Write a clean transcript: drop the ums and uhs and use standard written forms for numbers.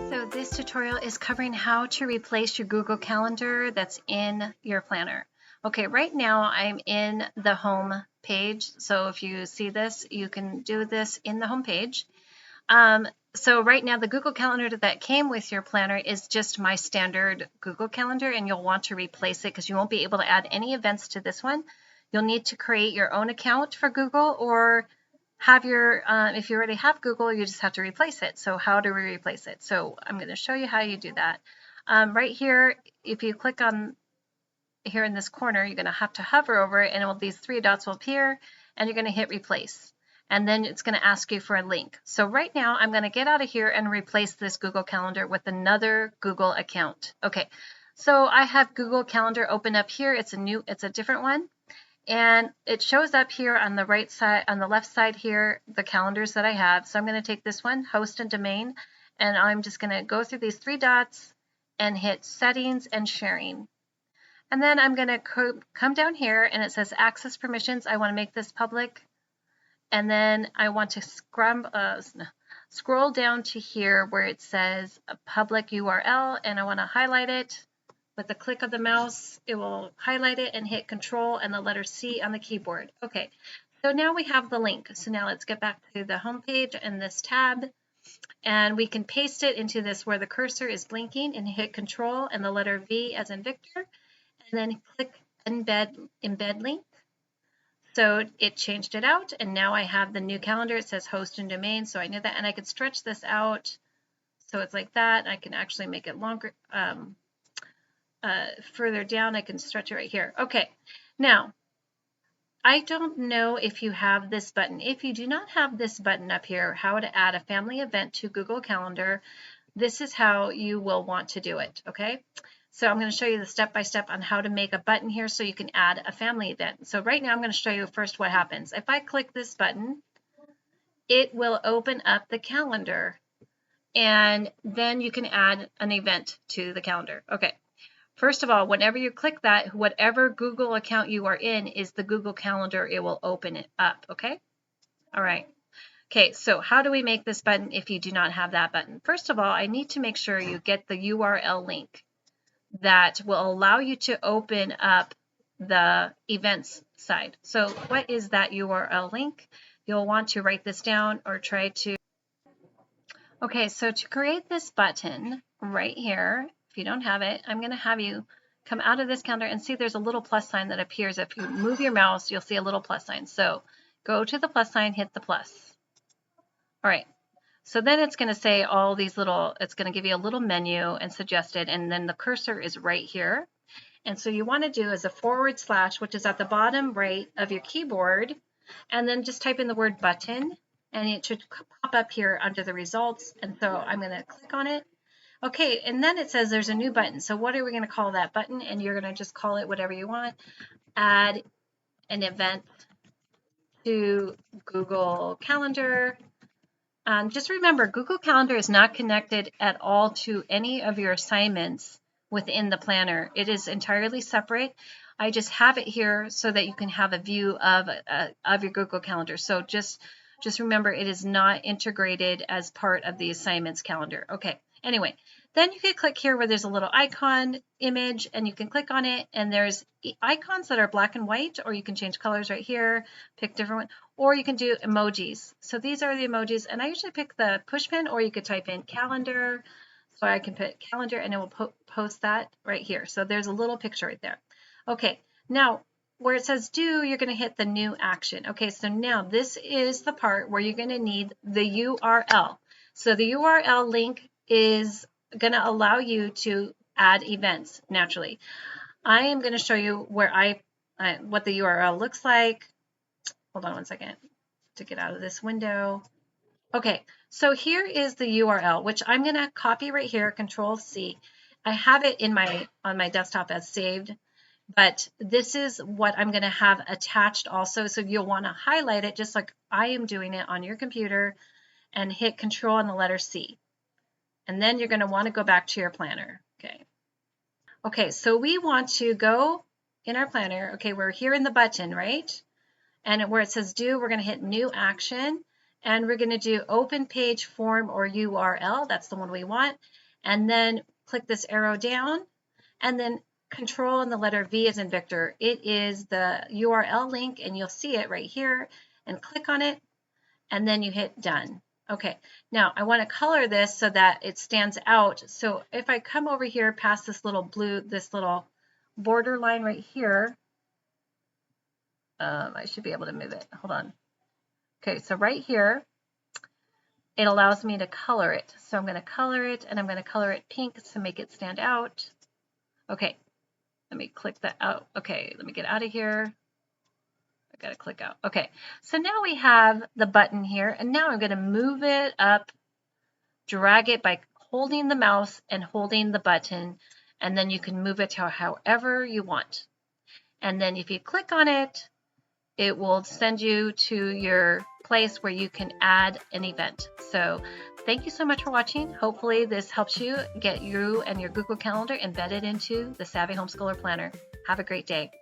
So this tutorial is covering how to replace your Google Calendar that's in your planner. Okay, right now I'm in the home page. So if you see this, you can do this in the home page. So right now the Google Calendar that came with your planner is just my standard Google Calendar, and you'll want to replace it because you won't be able to add any events to this one. You'll need to create your own account for Google, or have your, if you already have Google, you just have to replace it. So how do we replace it? So I'm going to show you how you do that. Right here, if you click on here in this corner, you're going to have to hover over it, and these three dots will appear, and you're going to hit replace. And then it's going to ask you for a link. So right now I'm going to get out of here and replace this Google Calendar with another Google account. Okay, so I have Google Calendar open up here. It's a different one. And it shows up here on the right side, on the left side here, the calendars that I have. So I'm going to take this one, host and domain, and I'm just going to go through these three dots and hit settings and sharing. And then I'm going to come down here and it says access permissions. I want to make this public. And then I want to scroll down to here where it says a public URL, and I want to highlight it. With the click of the mouse, it will highlight it and hit Control and the letter C on the keyboard. Okay, so now we have the link. So now let's get back to the home page and this tab, and we can paste it into this where the cursor is blinking, and hit Control and the letter V as in Victor, and then click Embed link. So it changed it out, and now I have the new calendar. It says host and domain, so I knew that, and I could stretch this out so it's like that. I can actually make it longer. Further down, I can stretch it right here. Okay, now I don't know if you have this button. If you do not have this button up here, how to add a family event to Google Calendar, this is how you will want to do it. Okay, so I'm going to show you the step-by-step on how to make a button here so you can add a family event. So right now I'm going to show you first what happens. If I click this button, it will open up the calendar, and then you can add an event to the calendar. Okay. First of all, whenever you click that, whatever Google account you are in is the Google Calendar. It will open it up, okay? All right. Okay, so how do we make this button if you do not have that button? First of all, I need to make sure you get the URL link that will allow you to open up the events side. So what is that URL link? You'll want to write this down or try to. Okay, so to create this button right here, if you don't have it, I'm going to have you come out of this calendar and see there's a little plus sign that appears. If you move your mouse, you'll see a little plus sign. So go to the plus sign, hit the plus. All right. So then it's going to say all these little, it's going to give you a little menu and suggested, and then the cursor is right here. And so you want to do is a /, which is at the bottom right of your keyboard, and then just type in the word button, and it should pop up here under the results. And so I'm going to click on it. Okay, and then it says there's a new button. So what are we going to call that button? And you're going to just call it whatever you want. Add an event to Google Calendar. Just remember, Google Calendar is not connected at all to any of your assignments within the planner. It is entirely separate. I just have it here so that you can have a view of your Google Calendar. So just remember, it is not integrated as part of the assignments calendar. Okay, anyway, then you can click here where there's a little icon image, and you can click on it, and there's icons that are black and white, or you can change colors right here, pick different one, or you can do emojis. So these are the emojis, and I usually pick the push pin, or you could type in calendar. So I can put calendar, and it will post that right here. So there's a little picture right there. Okay, now where it says do, you're going to hit the new action. Okay, so now this is the part where you're going to need the URL. So the URL link is going to allow you to add events naturally. I am going to show you where what the URL looks like. Hold on one second to get out of this window. Okay, so here is the URL, which I'm going to copy right here, Control C. I have it on my desktop as saved, but this is what I'm going to have attached also. So you'll want to highlight it just like I am doing it on your computer, and hit Control and the letter C. And then you're going to want to go back to your planner. Okay, so we want to go in our planner. Okay, we're here in the button, right? And where it says do, we're going to hit new action. and we're going to do open page form or URL. That's the one we want. And then click this arrow down, and then control and the letter V as in Victor. It is the URL link, and you'll see it right here, and click on it, and then you hit done. Okay, now I want to color this so that it stands out. So if I come over here past this little blue, this little border line right here, I should be able to move it. Hold on. Okay, so right here, it allows me to color it. So I'm going to color it, and I'm going to color it pink to make it stand out. Okay, let me click that out. Okay, let me get out of here. I got to click out. Okay, so now we have the button here, and now I'm going to move it up, drag it by holding the mouse and holding the button, and then you can move it to however you want. And then if you click on it, it will send you to your place where you can add an event. So thank you so much for watching. Hopefully this helps you get you and your Google Calendar embedded into the Savvy Homeschooler Planner. Have a great day.